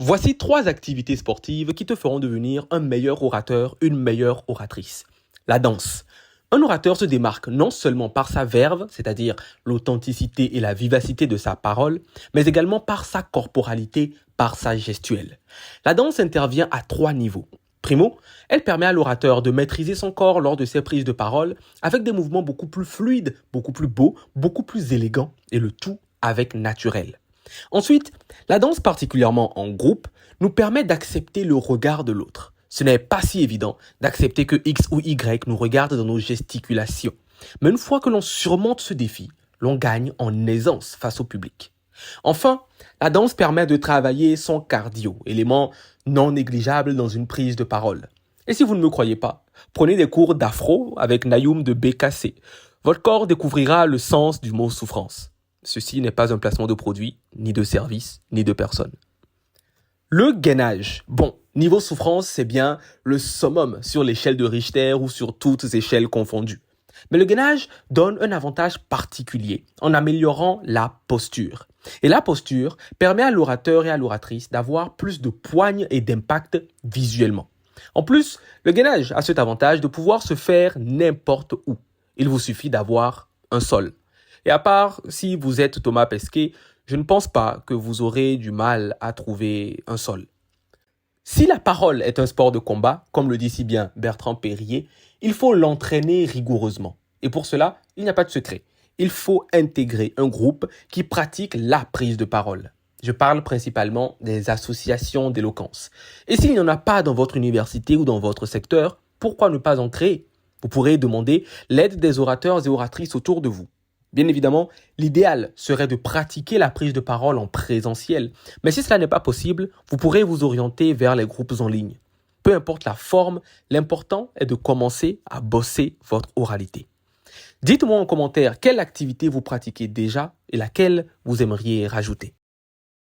Voici 3 activités sportives qui te feront devenir un meilleur orateur, une meilleure oratrice. La danse. Un orateur se démarque non seulement par sa verve, c'est-à-dire l'authenticité et la vivacité de sa parole, mais également par sa corporalité, par sa gestuelle. La danse intervient à 3 niveaux. Primo, elle permet à l'orateur de maîtriser son corps lors de ses prises de parole avec des mouvements beaucoup plus fluides, beaucoup plus beaux, beaucoup plus élégants et le tout avec naturel. Ensuite, la danse particulièrement en groupe nous permet d'accepter le regard de l'autre. Ce n'est pas si évident d'accepter que X ou Y nous regarde dans nos gesticulations. Mais une fois que l'on surmonte ce défi, l'on gagne en aisance face au public. Enfin, la danse permet de travailler son cardio, élément non négligeable dans une prise de parole. Et si vous ne me croyez pas, prenez des cours d'afro avec Nayoum de BKC. Votre corps découvrira le sens du mot souffrance. Ceci n'est pas un placement de produit, ni de service, ni de personne. Le gainage. Bon, niveau souffrance, c'est bien le summum sur l'échelle de Richter ou sur toutes échelles confondues. Mais le gainage donne un avantage particulier en améliorant la posture. Et la posture permet à l'orateur et à l'oratrice d'avoir plus de poigne et d'impact visuellement. En plus, le gainage a cet avantage de pouvoir se faire n'importe où. Il vous suffit d'avoir un sol. Et à part si vous êtes Thomas Pesquet, je ne pense pas que vous aurez du mal à trouver un sol. Si la parole est un sport de combat, comme le dit si bien Bertrand Périer, il faut l'entraîner rigoureusement. Et pour cela, il n'y a pas de secret. Il faut intégrer un groupe qui pratique la prise de parole. Je parle principalement des associations d'éloquence. Et s'il n'y en a pas dans votre université ou dans votre secteur, pourquoi ne pas en créer? Vous pourrez demander l'aide des orateurs et oratrices autour de vous. Bien évidemment, l'idéal serait de pratiquer la prise de parole en présentiel. Mais si cela n'est pas possible, vous pourrez vous orienter vers les groupes en ligne. Peu importe la forme, l'important est de commencer à bosser votre oralité. Dites-moi en commentaire quelle activité vous pratiquez déjà et laquelle vous aimeriez rajouter.